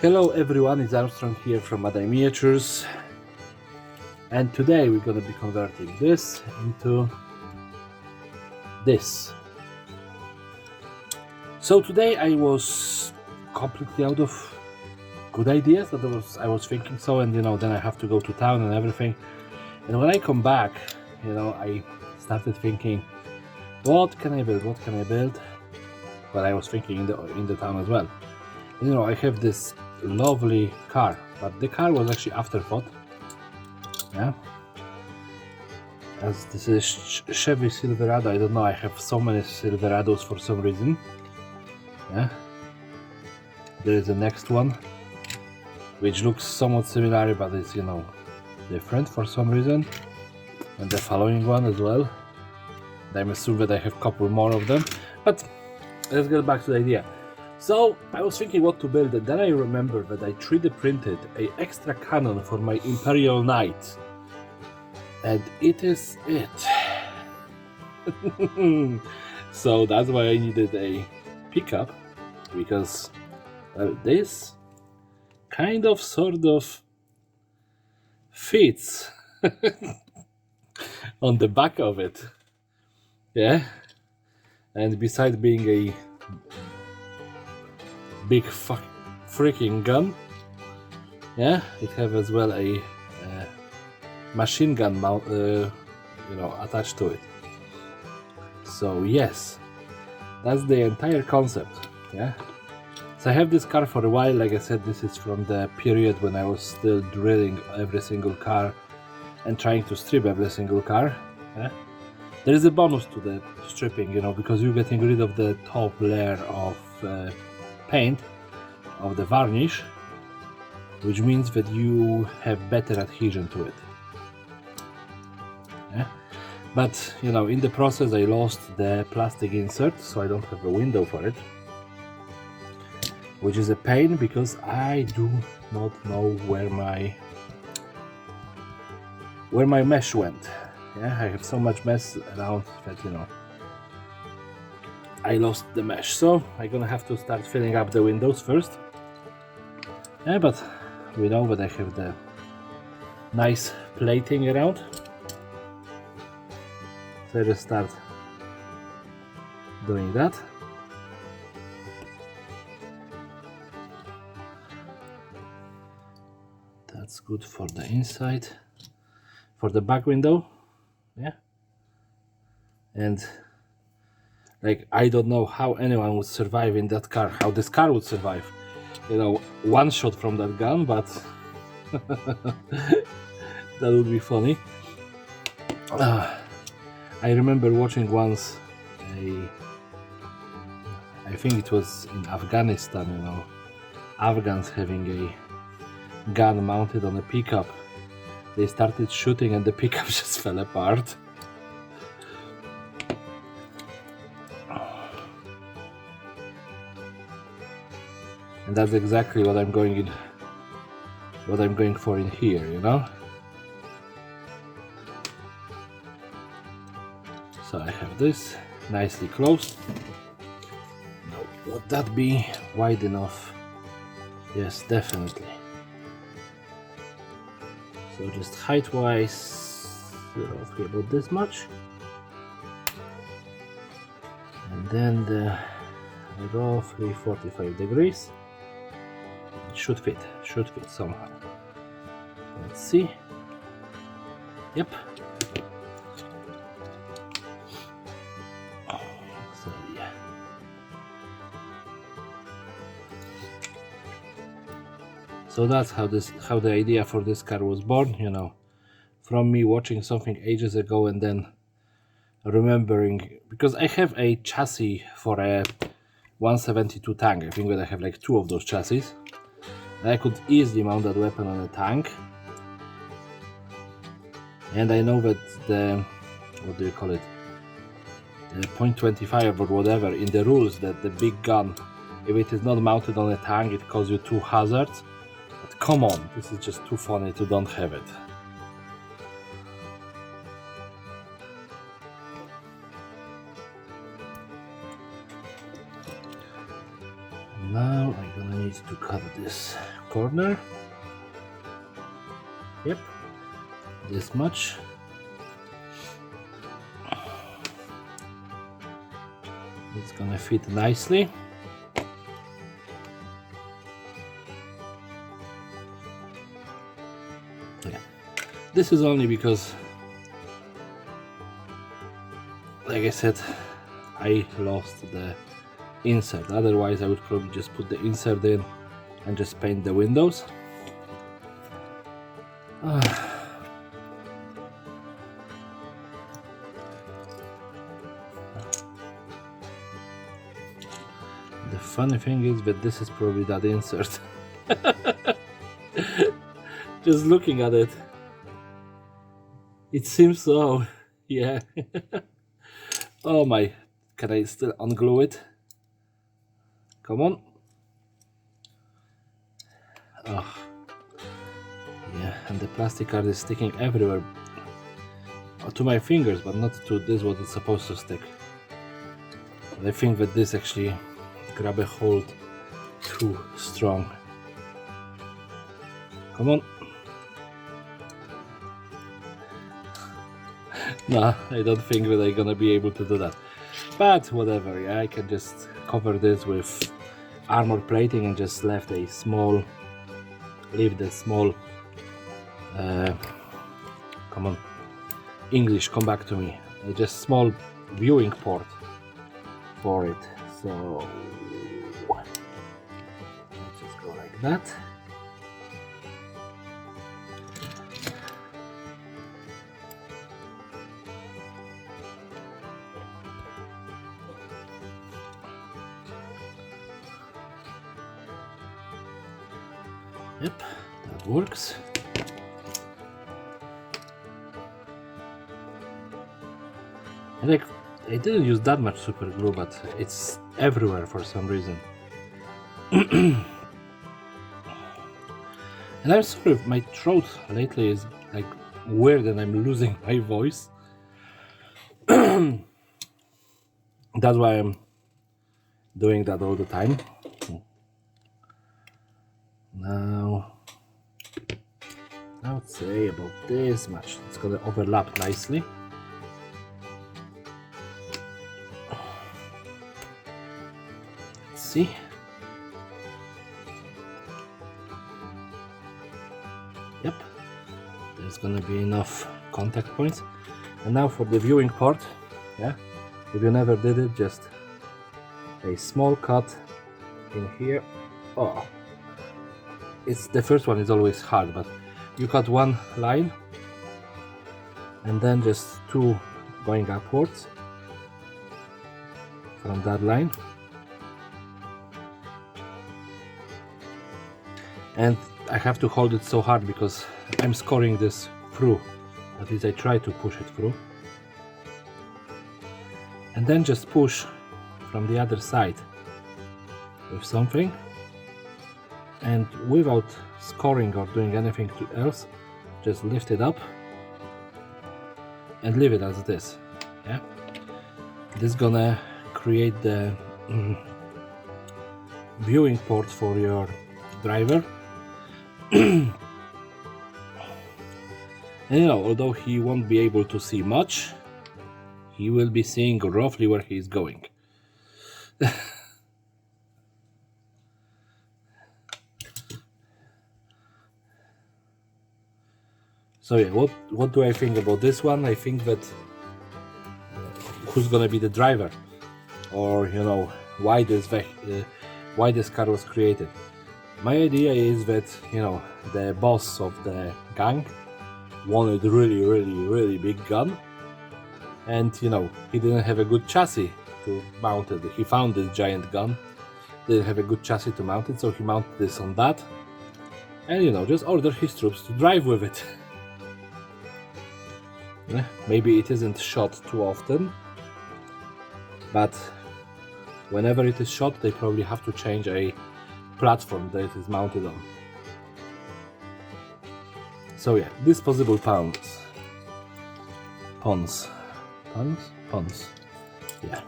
Hello everyone, it's Armstrong here from Madai Miniatures, and today we're going to be converting this into this. So today I was completely out of good ideas that I was thinking so, and then I have to go to town and everything. And when I come back, I started thinking, what can I build? But I was thinking in the town as well. I have this lovely car, but the car was actually afterthought. Yeah, as this is Chevy Silverado. I don't know, I have so many Silverados for some reason. Yeah, there is the next one which looks somewhat similar, but it's different for some reason, and the following one as well. I'm assuming that I have a couple more of them, but let's get back to the idea. So I was thinking what to build, and then I remembered that I 3D printed an extra cannon for my Imperial Knight, and it is it. So that's why I needed a pickup, because this kind of sort of fits on the back of it. Yeah, and besides being a big freaking gun, yeah, it have as well a machine gun mount, attached to it. So yes, that's the entire concept. Yeah, so I have this car for a while. Like I said, this is from the period when I was still drilling every single car and trying to strip every single car. Yeah? There is a bonus to the stripping, because you're getting rid of the top layer of paint, of the varnish, which means that you have better adhesion to it. Yeah? But in the process I lost the plastic insert, so I don't have a window for it, which is a pain because I do not know where my mesh went. Yeah, I have so much mess around that I lost the mesh, so I'm gonna have to start filling up the windows first. Yeah, but we know that I have the nice plating around, so I just start doing that. That's good for the inside, for the back window. Yeah, and like, I don't know how anyone would survive in that car, how this car would survive, one shot from that gun, but that would be funny. I remember watching once I think it was in Afghanistan, Afghans having a gun mounted on a pickup. They started shooting and the pickup just fell apart. And that's exactly what I'm going for in here, So I have this nicely closed. Now, would that be wide enough? Yes, definitely. So just height-wise, roughly about this much, and then the roughly 45 degrees. It should fit somehow. Let's see. Yep. So yeah. So that's how the idea for this car was born, from me watching something ages ago and then remembering, because I have a chassis for a 172 tank. I think that I have like 2 of those chassis. I could easily mount that weapon on a tank, and I know that the, what do you call it, the .25 or whatever in the rules, that the big gun, if it is not mounted on a tank, it causes you 2 hazards. But come on, this is just too funny to don't have it. Now I'm gonna need to cut this corner. Yep, this much. It's gonna fit nicely. Yeah. This is only because, like I said, I lost the insert. Otherwise I would probably just put the insert in and just paint the windows. The funny thing is that this is probably that insert. Just looking at it, it seems so. Yeah. Oh my, can I still unglue it? Come on. Oh. Yeah, and the plastic card is sticking everywhere. To my fingers, but not to this what it's supposed to stick. But I think that this actually grab a hold too strong. Come on. Nah, I don't think that I'm gonna be able to do that. But whatever, yeah, I can just cover this with armor plating and just leave the small, come on, English, come back to me. Just small viewing port for it. So let's just go like that. Yep, that works. And like, I didn't use that much super glue, but it's everywhere for some reason. And I'm sorry if my throat lately is like weird and I'm losing my voice. That's why I'm doing that all the time. Now, I would say about this much. It's gonna overlap nicely. Let's see. Yep, there's gonna be enough contact points. And now for the viewing part, yeah, if you never did it, just a small cut in here. Oh, it's the first one is always hard, but you cut one line and then just two going upwards from that line, and I have to hold it so hard because I'm scoring this through. At least I try to push it through, and then just push from the other side with something, and without scoring or doing anything else, just lift it up and leave it as it is. Yeah, this is gonna create the viewing port for your driver. And you know, although he won't be able to see much, he will be seeing roughly where he's going. So yeah, what do I think about this one? I think that who's gonna be the driver, or you know, why this car was created. My idea is that, you know, the boss of the gang wanted really big gun, and you know, he didn't have a good chassis to mount it. He found this giant gun, didn't have a good chassis to mount it, so he mounted this on that, and you know, just ordered his troops to drive with it. Maybe it isn't shot too often, but whenever it is shot, they probably have to change a platform that it is mounted on. So yeah, disposable pawns, yeah.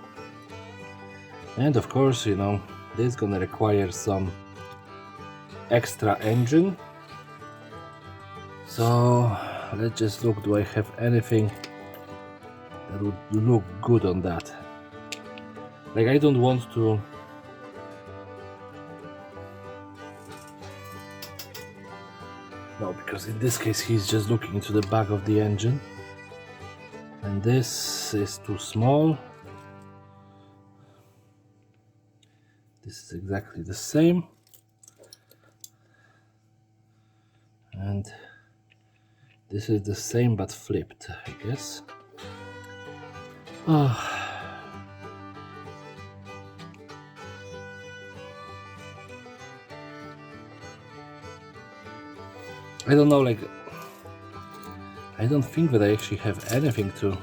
And of course, you know, this is gonna require some extra engine. So let's just look, do I have anything that would look good on that? Like, I don't want to no, because in this case he's just looking into the back of the engine, and this is too small. This is exactly the same, and this is the same but flipped, I guess. Oh. I don't know, like, I don't think that I actually have anything to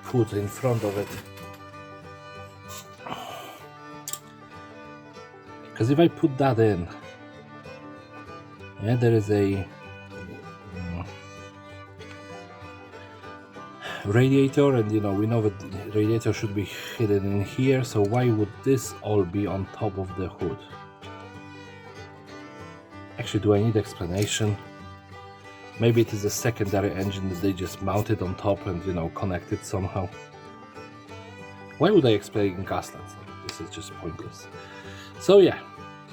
put in front of it. Because if I put that in, yeah, there is a radiator, and you know, we know that the radiator should be hidden in here, so why would this all be on top of the hood? Actually, do I need explanation? Maybe it is a secondary engine that they just mounted on top and, you know, connected somehow. Why would I explain in Gaslands? This is just pointless. So yeah,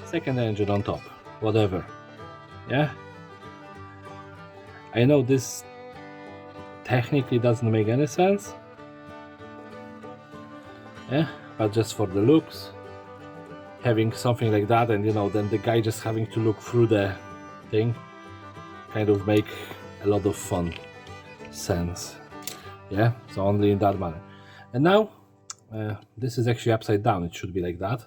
second engine on top, whatever. Yeah, I know this technically doesn't make any sense. Yeah, but just for the looks, having something like that, and you know, then the guy just having to look through the thing, kind of make a lot of fun sense. Yeah, so only in that manner. And now this is actually upside down. It should be like that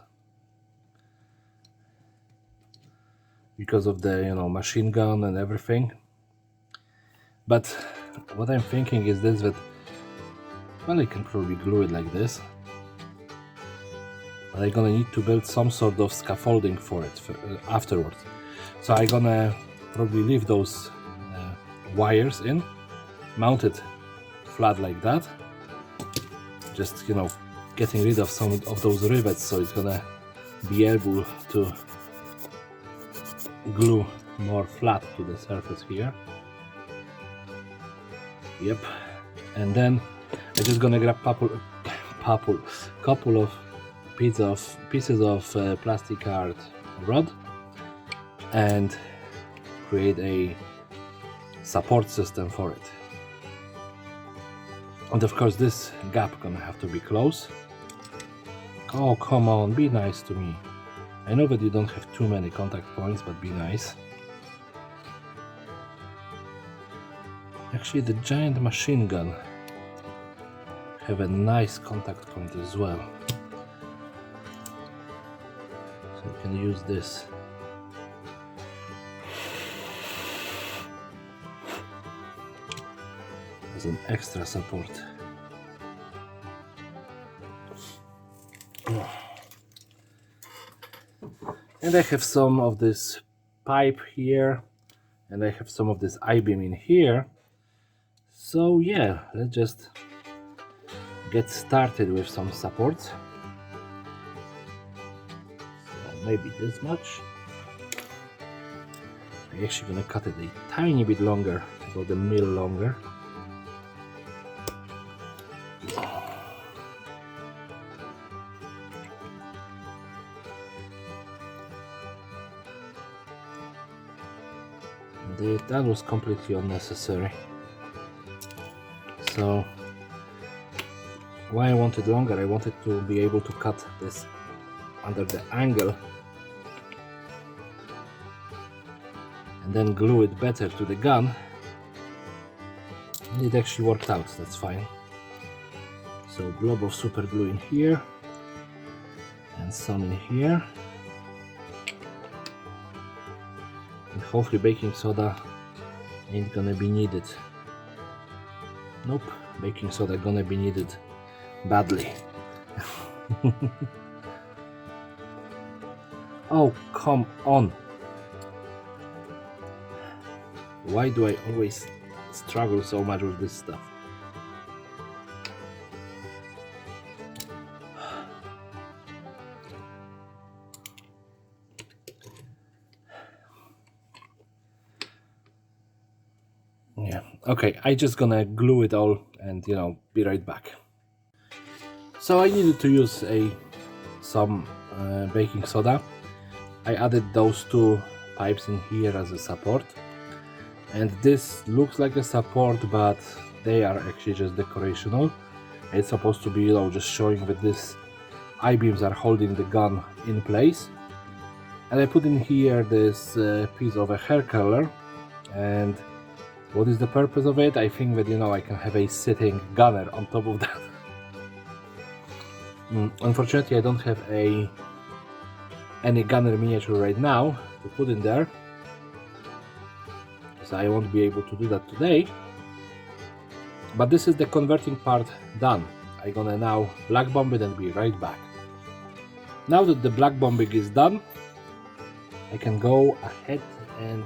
because of the, you know, machine gun and everything. But what I'm thinking is this, that, well, I can probably glue it like this, but I'm gonna need to build some sort of scaffolding for it afterwards. So I'm gonna probably leave those wires in, mount it flat like that, just, you know, getting rid of some of those rivets, so it's gonna be able to glue more flat to the surface here. Yep. And then I'm just gonna grab couple of pieces of plastic card rod and create a support system for it. And of course this gap gonna have to be close. Oh, come on, be nice to me. I know that you don't have too many contact points, but be nice. Actually, the giant machine gun have a nice contact point as well. So you can use this. As an extra support. And I have some of this pipe here, and I have some of this I-beam in here. So yeah, let's just get started with some supports. So maybe this much. I'm actually gonna cut it a tiny bit longer, about a mil longer. That was completely unnecessary. So why I wanted longer, I wanted to be able to cut this under the angle and then glue it better to the gun. And it actually worked out, that's fine. So blob of super glue in here and some in here. And hopefully baking soda ain't gonna be needed. Nope, baking soda gonna be needed badly. Oh, come on. Why do I always struggle so much with this stuff? Yeah, okay, I just gonna glue it all and be right back. So I needed to use some baking soda. I added those two pipes in here as a support, and this looks like a support, but they are actually just decorational. It's supposed to be just showing that this I-beams are holding the gun in place. And I put in here this piece of a hair curler. And what is the purpose of it? I think that I can have a sitting gunner on top of that. Unfortunately, I don't have any gunner miniature right now to put in there, so I won't be able to do that today. But this is the converting part done. I'm gonna now black bomb it and be right back. Now that the black bombing is done, I can go ahead and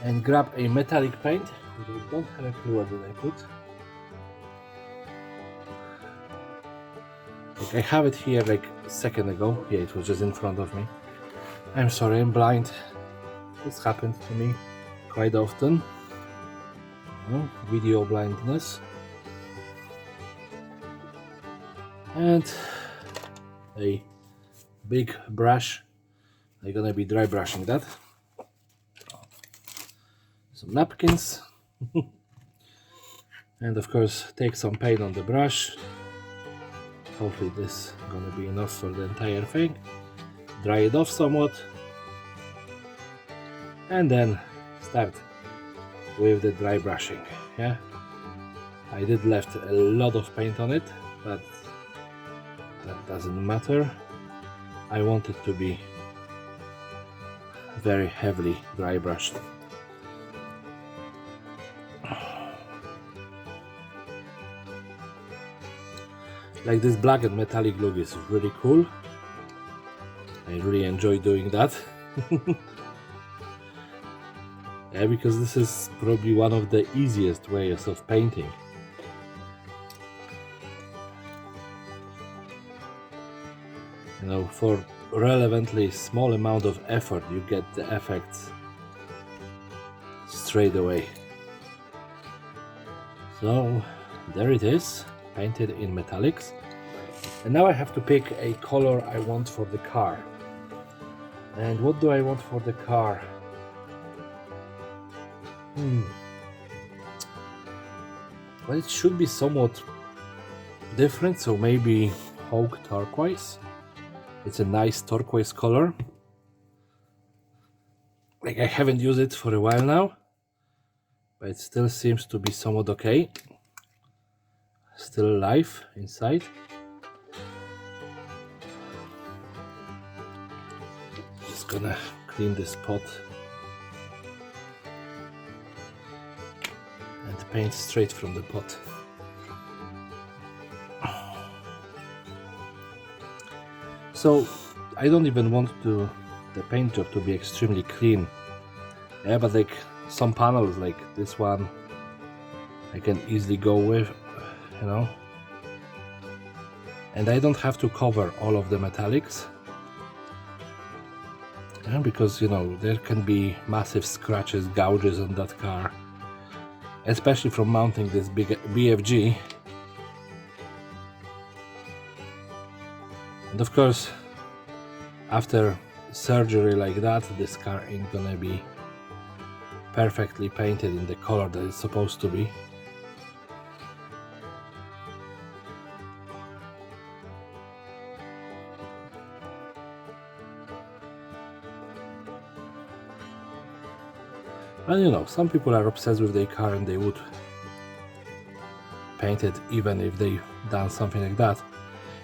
and grab a metallic paint. I don't have a clue what did I put. I have it here like a second ago. Yeah, it was just in front of me. I'm sorry, I'm blind. This happened to me quite often. Video blindness. And a big brush. I'm gonna be dry brushing that. Some napkins. And of course, take some paint on the brush. Hopefully this is gonna be enough for the entire thing. Dry it off somewhat. And then start with the dry brushing. Yeah, I did left a lot of paint on it, but that doesn't matter. I want it to be very heavily dry brushed. Like this black and metallic look is really cool. I really enjoy doing that. Yeah, because this is probably one of the easiest ways of painting. For relevantly small amount of effort, you get the effects straight away. So there it is, painted in metallics. And now I have to pick a color I want for the car. And what do I want for the car? Well, it should be somewhat different, so maybe Oak Turquoise. It's a nice turquoise color. Like, I haven't used it for a while now, but it still seems to be somewhat okay. Still alive inside. Just gonna clean this pot and paint straight from the pot. So I don't even want the paint job to be extremely clean. Yeah, but like some panels like this one I can easily go with, and I don't have to cover all of the metallics. Yeah, because there can be massive scratches, gouges on that car, especially from mounting this big BFG. And of course, after surgery like that, this car ain't gonna be perfectly painted in the color that it's supposed to be. And some people are obsessed with their car and they would paint it even if they've done something like that.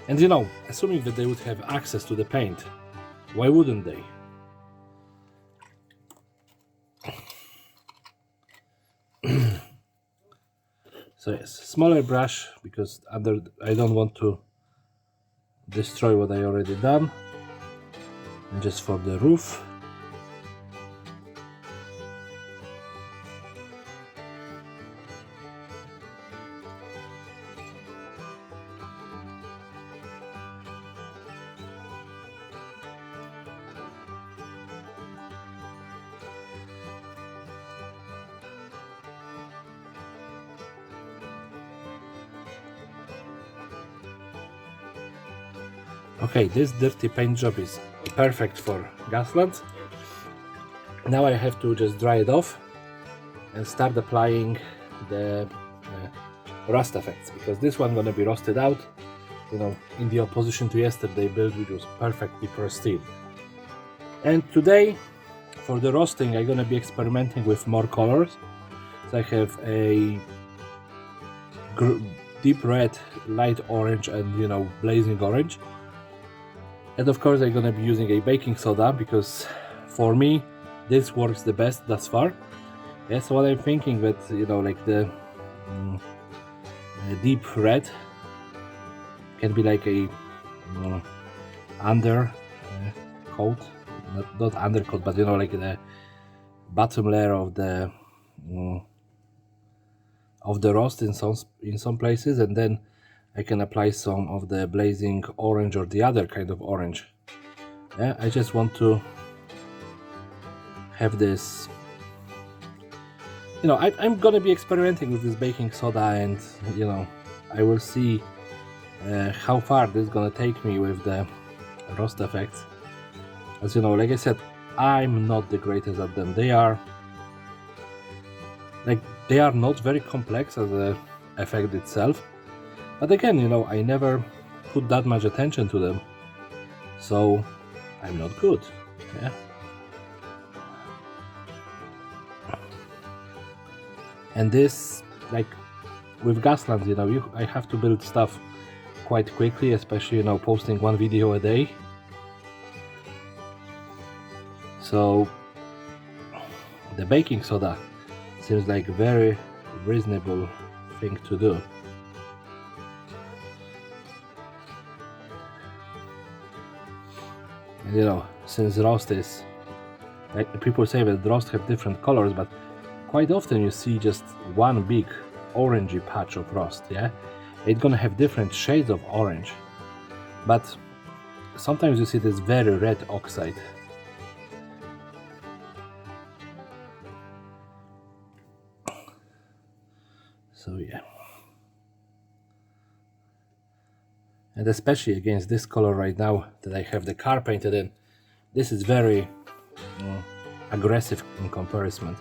And assuming that they would have access to the paint, why wouldn't they? So yes, smaller brush, because I don't want to destroy what I already done. And just for the roof. Okay, this dirty paint job is perfect for Gaslands. Now I have to just dry it off and start applying the rust effects, because this one gonna be rusted out, you know, in the opposition to yesterday build, which was perfectly pristine. And today, for the roasting, I'm gonna be experimenting with more colors. So I have a deep red, light orange, and, you know, blazing orange. And of course I'm gonna be using a baking soda, because for me this works the best thus far. Yeah, so what I'm thinking that, you know, like the deep red can be like a under coat, not undercoat, but, you know, like the bottom layer of the roast in some places, and then I can apply some of the blazing orange or the other kind of orange. Yeah, I just want to have this, you know, I'm gonna be experimenting with this baking soda, and, you know, I will see how far this is gonna take me with the roast effects. As you know, like I said, I'm not the greatest at them. They are not very complex as a effect itself, but again, you know, I never put that much attention to them, so I'm not good. Yeah. And this, like with Gaslands, you know, I have to build stuff quite quickly, especially, you know, posting one video a day. So the baking soda seems like a very reasonable thing to do. And, you know, since roast is, like, people say that roast have different colors, but quite often you see just one big orangey patch of roast. Yeah, it's gonna have different shades of orange, but sometimes you see this very red oxide. So yeah, and especially against this color right now that I have the car painted in, this is very aggressive in comparison.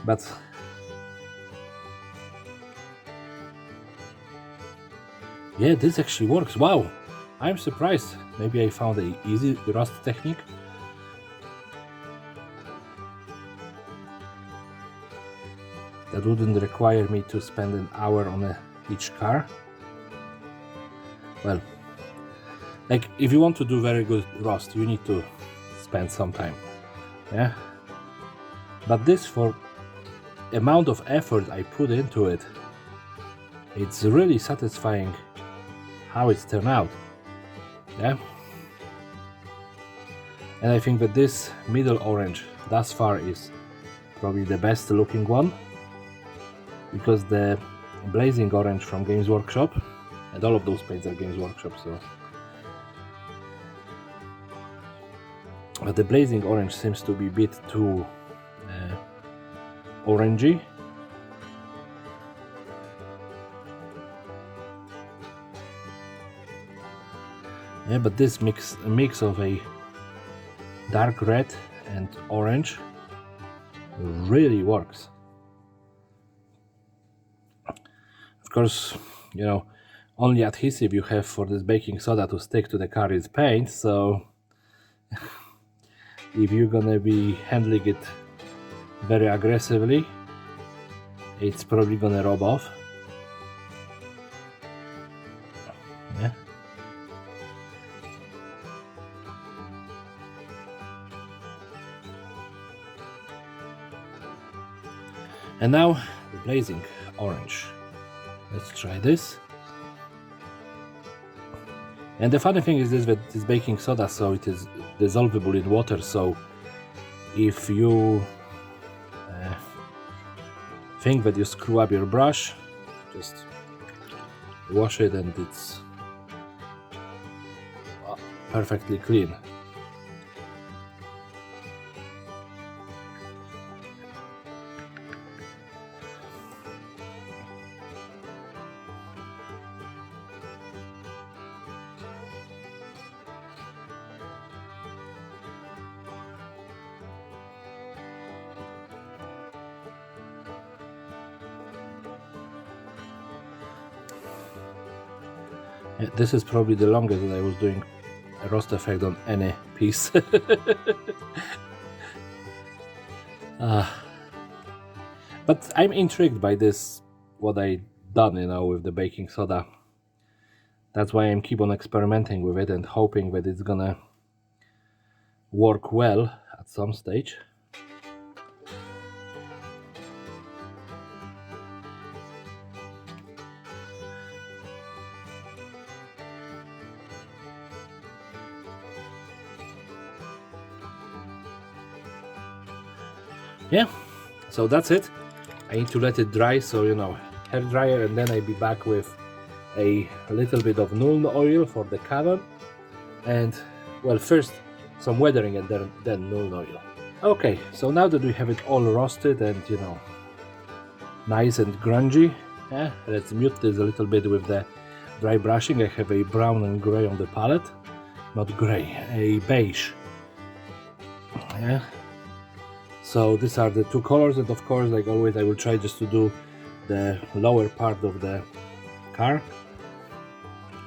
But yeah, this actually works. Wow, I'm surprised. Maybe I found an easy rust technique. That wouldn't require me to spend an hour on each car. Well, like, if you want to do very good rust, you need to spend some time. Yeah, but this, for amount of effort I put into it, it's really satisfying how it's turned out. Yeah, and I think that this middle orange thus far is probably the best looking one, because the blazing orange from Games Workshop, and all of those paints are Games Workshop, so, but the blazing orange seems to be a bit too orangey. Yeah, but this mix of a dark red and orange really works. Of course, you know, only adhesive you have for this baking soda to stick to the car is paint, so if you're gonna be handling it very aggressively, it's probably gonna rub off. Yeah. And now the blazing orange. Let's try this. And the funny thing is this, that it's baking soda, so it is dissolvable in water, so if you think that you screw up your brush, just wash it and it's perfectly clean. This is probably the longest that I was doing a rust effect on any piece. But I'm intrigued by this, what I done, with the baking soda. That's why I'm keep on experimenting with it and hoping that it's gonna work well at some stage. Yeah, so that's it. I need to let it dry, so hair dryer, and then I'll be back with a little bit of null oil for the cannon, and well, first some weathering and then null oil. Okay, so now that we have it all roasted and nice and grungy, let's mute this a little bit with the dry brushing. I have a brown and gray on the palette, not gray, a beige. Yeah. So these are the two colors, and of course, like always, I will try just to do the lower part of the car.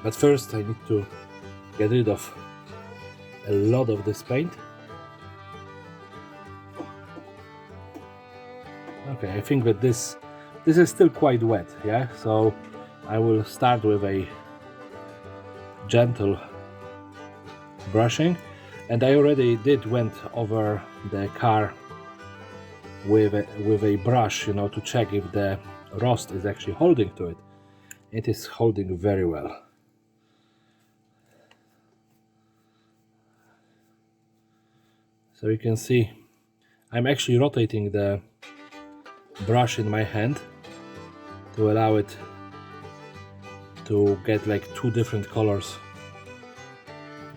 But first I need to get rid of a lot of this paint. Okay, I think that this is still quite wet, yeah? So I will start with a gentle brushing, and I already went over the car with a brush, to check if the rust is actually holding to it. It is holding very well. So you can see I'm actually rotating the brush in my hand to allow it to get like two different colors.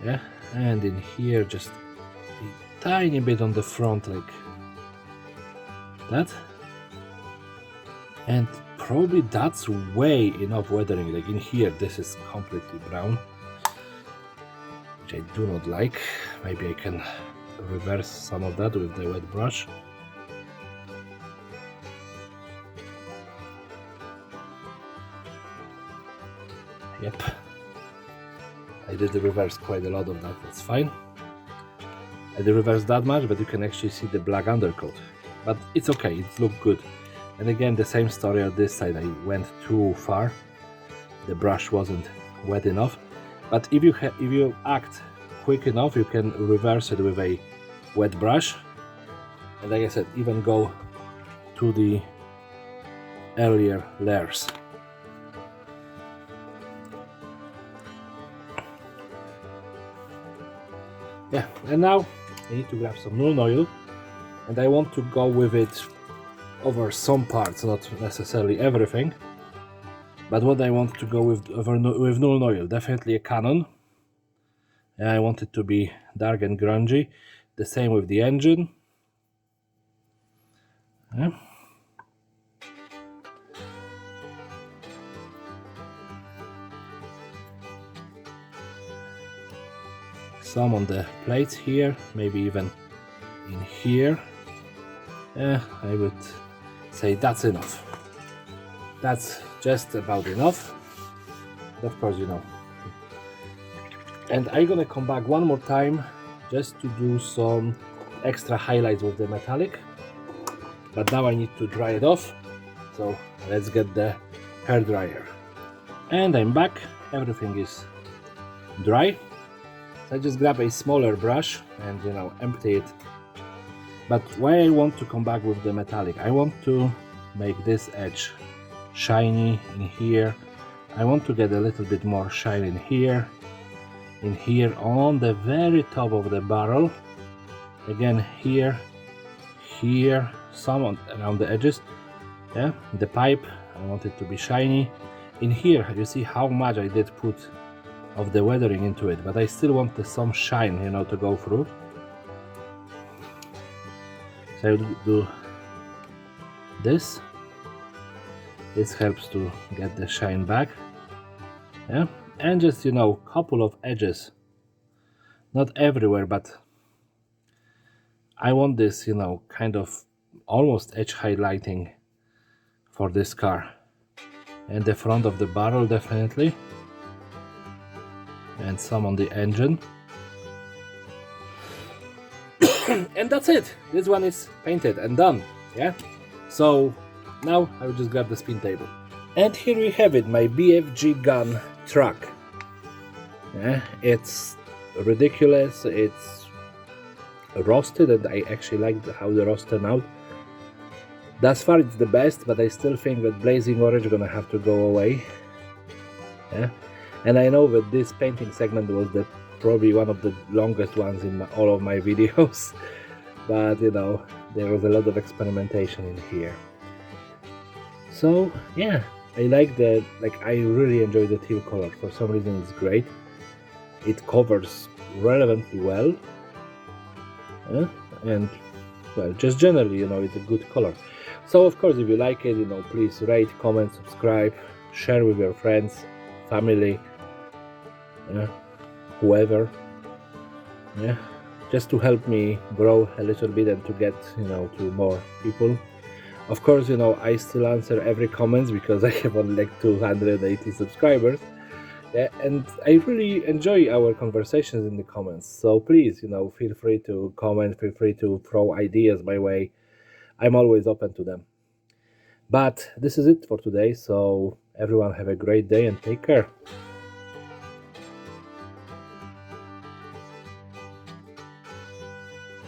Yeah, and in here just a tiny bit on the front, like that, and probably that's way enough weathering. Like in here this is completely brown, which I do not like. Maybe I can reverse some of that with the wet brush. Yep, I did reverse quite a lot of that, that's fine. I did reverse that much, but you can actually see the black undercoat. But it's okay, it looked good. And again, the same story on this side. I went too far. The brush wasn't wet enough. But if you act quick enough, you can reverse it with a wet brush. And like I said, even go to the earlier layers. Yeah, and now I need to grab some null oil. And I want to go with it over some parts, not necessarily everything. But what I want to go with null oil, definitely a cannon. And I want it to be dark and grungy. The same with the engine. Yeah. Some on the plates here, maybe even in here. I would say that's enough. That's just about enough. Of course, And I'm gonna come back one more time just to do some extra highlights with the metallic. But now I need to dry it off. So let's get the hair dryer. And I'm back. Everything is dry. So I just grab a smaller brush and empty it. But why I want to come back with the metallic, I want to make this edge shiny in here. I want to get a little bit more shine in here on the very top of the barrel. Again, here, some around the edges. Yeah, the pipe, I want it to be shiny. In here, you see how much I did put of the weathering into it, but I still want some shine, to go through. So I will do this. This helps to get the shine back. Yeah, and just couple of edges, not everywhere, but I want this kind of almost edge highlighting for this car, and the front of the barrel definitely. and some on the engine. And that's it. This one is painted and done. Yeah. So now I will just grab the spin table. And here we have it, my BFG gun truck. Yeah, it's ridiculous. It's roasted, and I actually like how the roast turned out. Thus far it's the best, but I still think that blazing orange is gonna have to go away. Yeah, and I know that this painting segment was probably one of the longest ones in all of my videos, but you know, there was a lot of experimentation in here. So yeah, I like I really enjoy the teal color. For some reason it's great. It covers relevantly well, and well, just generally, you know, it's a good color. So of course, if you like it, you know, please rate, comment, subscribe, share with your friends, family, whoever, just to help me grow a little bit and to get, you know, to more people. Of course, you know, I still answer every comment because I have only like 280 subscribers. Yeah, and I really enjoy our conversations in the comments. So please, you know, feel free to comment, feel free to throw ideas my way. I'm always open to them. But this is it for today. So everyone have a great day and take care.